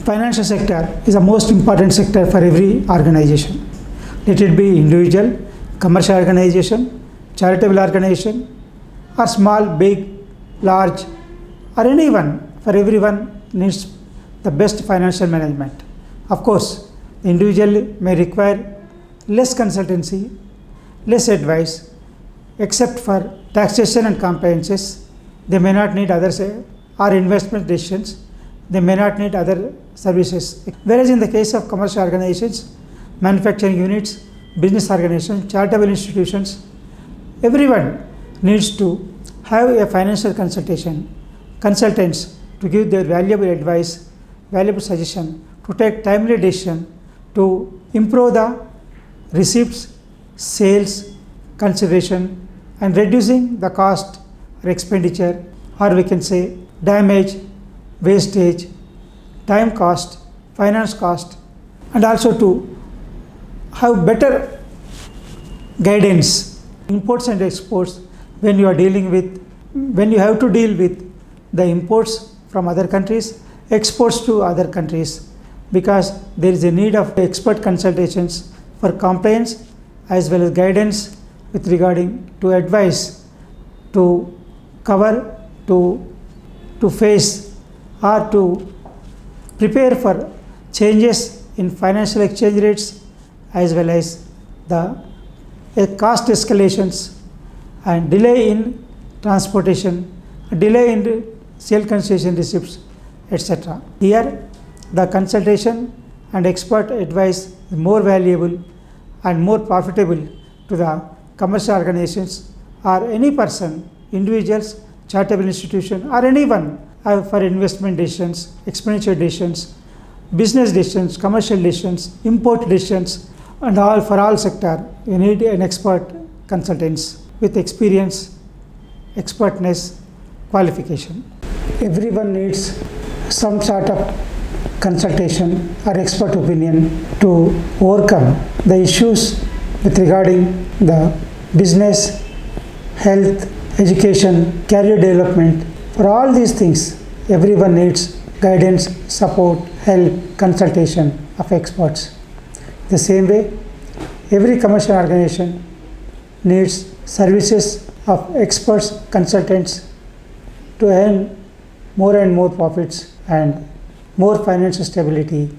Financial sector is the most important sector for every organization. Let it be individual, commercial organization, charitable organization, or small, big, large, or anyone. For everyone needs the best financial management. Of course, the individual may require less consultancy, less advice, except for taxation and compliances. They may not need others or investment decisions. They may not need other services. Whereas in the case of commercial organizations, manufacturing units, business organizations, charitable institutions, everyone needs to have a financial consultants to give their valuable advice, valuable suggestion, to take timely decision, to improve the receipts, sales, consideration, and reducing the cost or expenditure, or we can say damage, wastage, time cost, finance cost, and also to have better guidance, imports and exports, when you have to deal with the imports from other countries, exports to other countries, because there is a need of expert consultations for compliance as well as guidance with regarding to advice, to cover, to face or to prepare for changes in financial exchange rates as well as the cost escalations and delay in transportation, delay in sale concession receipts, etc. Here, the consultation and expert advice is more valuable and more profitable to the commercial organizations or any person, individuals, charitable institution, or anyone for investment decisions, expenditure decisions, business decisions, commercial decisions, import decisions, and all for all sector. You need an expert consultants with experience, expertness, qualification. Everyone needs some sort of consultation or expert opinion to overcome the issues with regarding the business, health, education, career development. For all these things, everyone needs guidance, support, help, consultation of experts. The same way, every commercial organization needs services of experts, consultants to earn more and more profits and more financial stability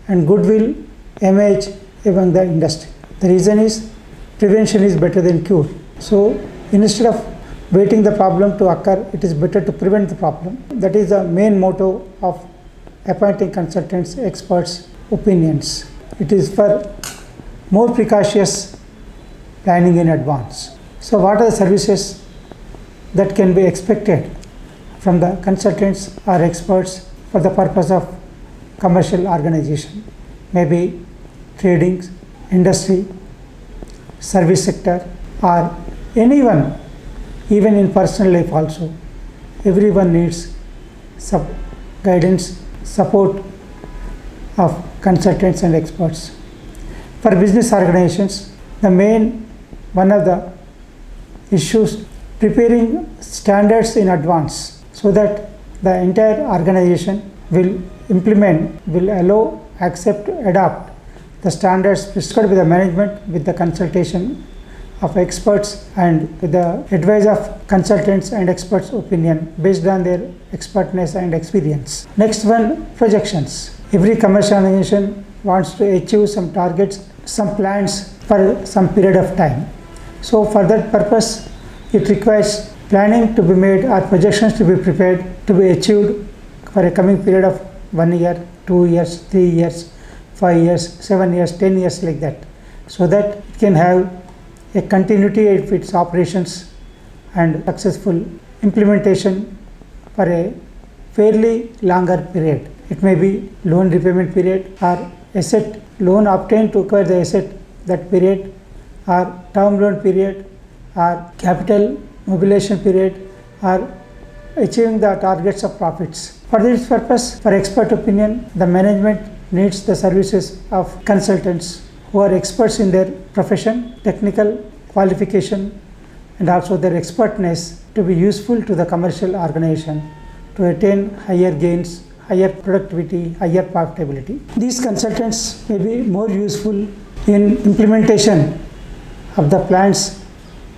and goodwill, image among the industry. The reason is prevention is better than cure. So instead of waiting the problem to occur, it is better to prevent the problem. That is the main motto of appointing consultants, experts, opinions. It is for more precautious planning in advance. So what are the services that can be expected from the consultants or experts for the purpose of commercial organization? Maybe trading, industry, service sector, or anyone, even in personal life also. Everyone needs guidance, support of consultants and experts. For business organizations, one of the issues, preparing standards in advance so that the entire organization will allow, accept, adopt the standards prescribed by the management with the consultation of experts and with the advice of consultants and experts' opinion based on their expertness and experience. Next one, projections. Every commercial organization wants to achieve some targets, some plans for some period of time. So for that purpose, it requires planning to be made or projections to be prepared to be achieved for a coming period of 1 year, 2 years, 3 years, 5 years, 7 years, 10 years, like that, so that it can have a continuity of its operations and successful implementation for a fairly longer period. It may be loan repayment period or asset loan obtained to acquire the asset that period, or term loan period, or capital mobilization period, or achieving the targets of profits. For this purpose, for expert opinion, the management needs the services of consultants who are experts in their profession, technical qualification, and also their expertness to be useful to the commercial organization to attain higher gains, higher productivity, higher profitability. These consultants may be more useful in implementation of the plans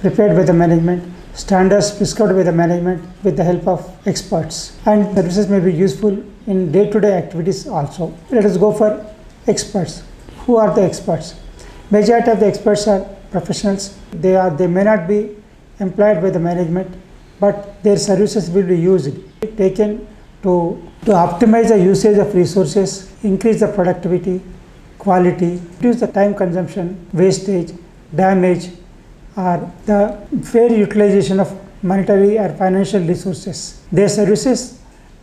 prepared by the management, standards prescribed by the management with the help of experts, and services may be useful in day-to-day activities also. Let us go for experts. Who are the experts? Majority of the experts are professionals. They may not be employed by the management, but their services will be used, taken to optimize the usage of resources, increase the productivity, quality, reduce the time consumption, wastage, damage, or the fair utilization of monetary or financial resources. Their services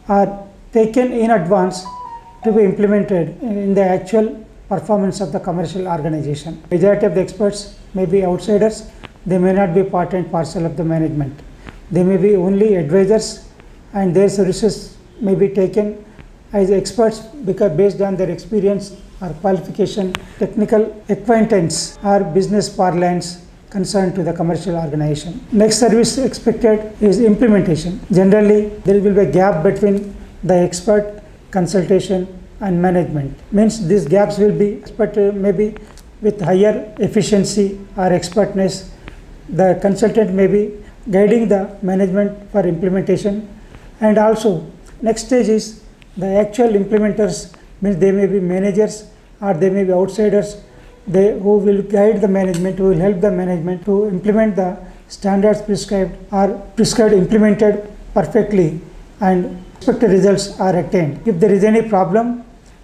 are taken in advance to be implemented in the actual performance of the commercial organization. Majority of the experts may be outsiders. They may not be part and parcel of the management. They may be only advisors, and their services may be taken as experts because based on their experience or qualification, technical acquaintance or business parlance concerned to the commercial organization. Next service expected is implementation. Generally, there will be a gap between the expert consultation and management. Means these gaps will be expected maybe with higher efficiency or expertness. The consultant may be guiding the management for implementation, and also next stage is the actual implementers. Means they may be managers or they may be outsiders, who will guide the management, who will help the management to implement the standards prescribed or implemented perfectly, and expected results are attained. If there is any problem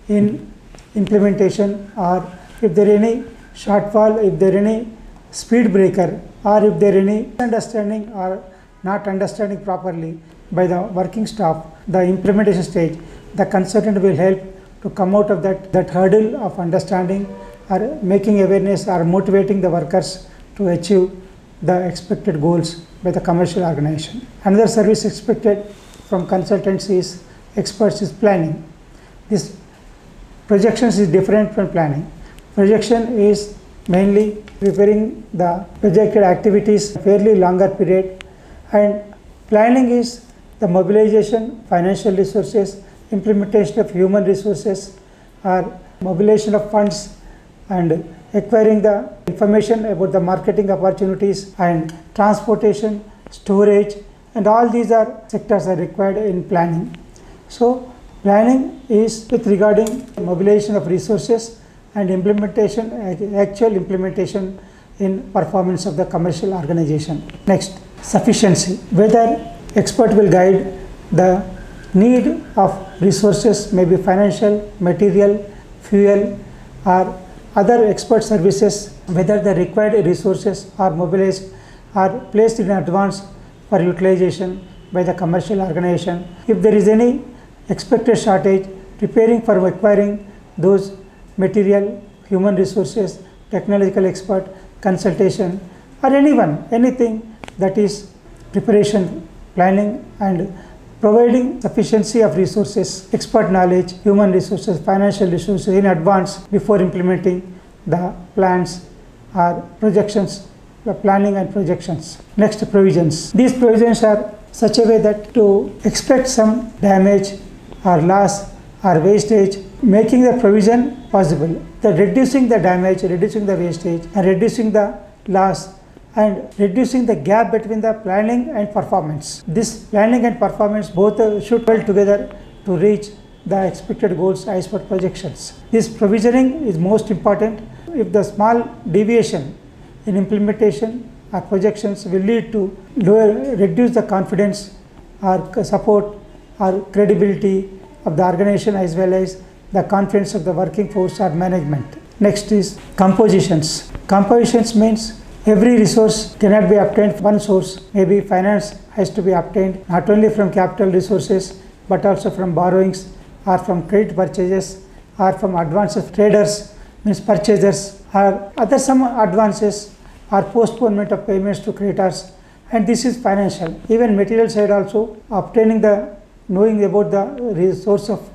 in implementation, or if there is any shortfall, if there is any speed breaker, or if there is any understanding or not understanding properly by the working staff, the implementation stage, the consultant will help to come out of that hurdle of understanding or making awareness or motivating the workers to achieve the expected goals by the commercial organization. Another service expected from consultants is experts is planning. This projections is different from planning. Projection is mainly preparing the projected activities fairly longer period, and planning is the mobilization, financial resources, implementation of human resources, or mobilization of funds, and acquiring the information about the marketing opportunities and transportation, storage, and all these are sectors are required in planning. So planning is with regarding mobilization of resources and implementation, actual implementation in performance of the commercial organization. Next, sufficiency. Whether expert will guide the need of resources, maybe financial, material, fuel, or other expert services, whether the required resources are mobilized or placed in advance for utilization by the commercial organization. If there is any expected shortage, preparing for acquiring those material, human resources, technological expert, consultation, or anything that is preparation, planning, and providing sufficiency of resources, expert knowledge, human resources, financial resources in advance before implementing the plans or projections, the planning and projections. Next, provisions. These provisions are such a way that to expect some damage or loss or wastage, making the provision possible. The reducing the damage, reducing the wastage, and reducing the loss, and reducing the gap between the planning and performance. This planning and performance both should work together to reach the expected goals as per projections. This provisioning is most important. If the small deviation in implementation or projections will lead to reduce the confidence or support or credibility of the organization as well as the confidence of the working force or management. Next is compositions. Compositions means every resource cannot be obtained from one source. Maybe finance has to be obtained not only from capital resources but also from borrowings or from credit purchases or from advances of traders, means purchasers, or other some advances or postponement of payments to creditors, and this is financial. Even material side also, obtaining the knowing about the source of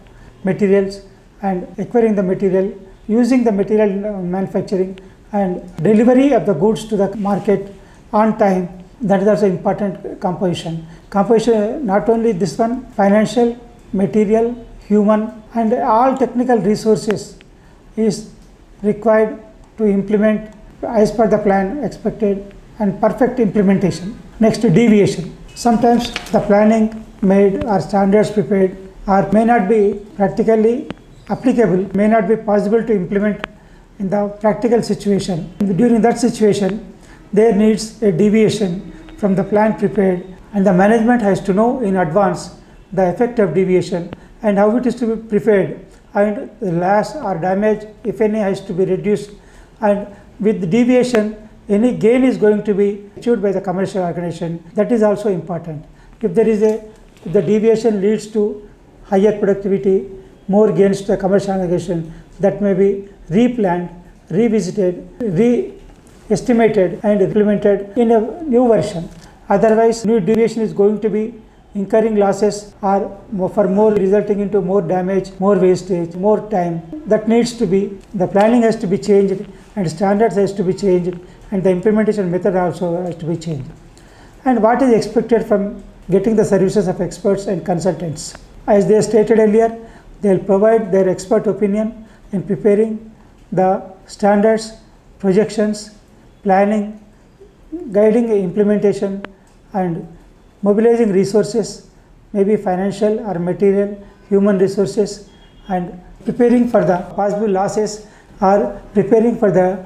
materials and acquiring the material, using the material manufacturing and delivery of the goods to the market on time, that is also important composition. Composition, not only this one, financial, material, human and all technical resources is required to implement as per the plan expected and perfect implementation. Next, deviation. Sometimes the planning made or standards prepared or may not be practically applicable, may not be possible to implement in the practical situation. During that situation, there needs a deviation from the plan prepared, and the management has to know in advance the effect of deviation and how it is to be prepared, and the loss or damage, if any, has to be reduced. And with deviation, any gain is going to be achieved by the commercial organization. That is also important. If the deviation leads to higher productivity, more gains to the commercial organization, that may be replanned, revisited, re-estimated and implemented in a new version. Otherwise, new deviation is going to be incurring losses or for more, resulting into more damage, more wastage, more time. That needs to be, the planning has to be changed and standards has to be changed and the implementation method also has to be changed. And what is expected from getting the services of experts and consultants? As they stated earlier, they will provide their expert opinion in preparing the standards, projections, planning, guiding implementation and mobilizing resources, maybe financial or material, human resources, and preparing for the possible losses or preparing for the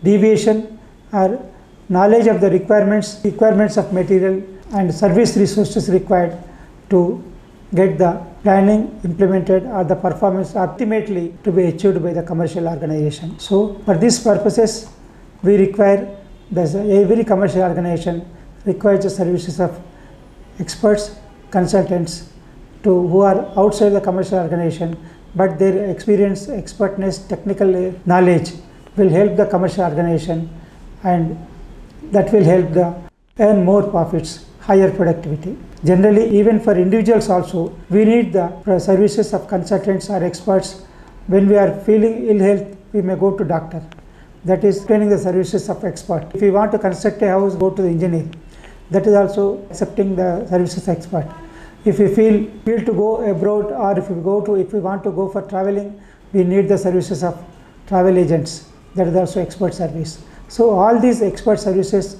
deviation or knowledge of the requirements of material and service resources required to get the planning implemented or the performance ultimately to be achieved by the commercial organization. So for these purposes, we require every commercial organization requires the services of experts, consultants who are outside the commercial organization, but their experience, expertness, technical knowledge will help the commercial organization, and that will help the earn more profits, higher productivity. Generally, even for individuals also, we need the services of consultants or experts. When we are feeling ill health, we may go to doctor. That is training the services of expert. If we want to construct a house, go to the engineer. That is also accepting the services expert. If we feel to go abroad, or if we want to go for traveling, we need the services of travel agents. That is also expert service. So all these expert services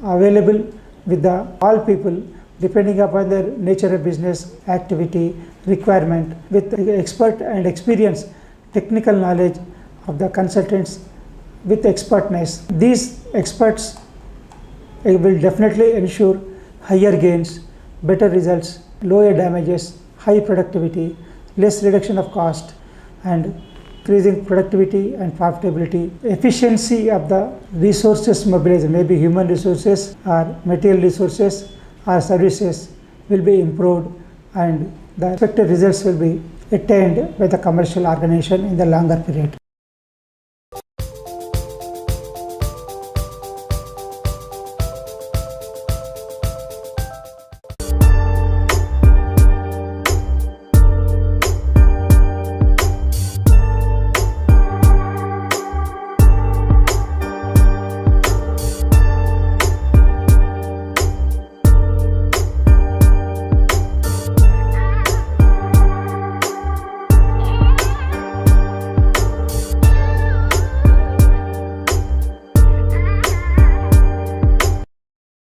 are available with all people depending upon their nature of business, activity, requirement, with expert and experience, technical knowledge of the consultants with expertness. These experts will definitely ensure higher gains, better results, lower damages, high productivity, less reduction of cost, and increasing productivity and profitability. Efficiency of the resources mobilized, maybe human resources or material resources or services, will be improved, and the expected results will be attained by the commercial organization in the longer period.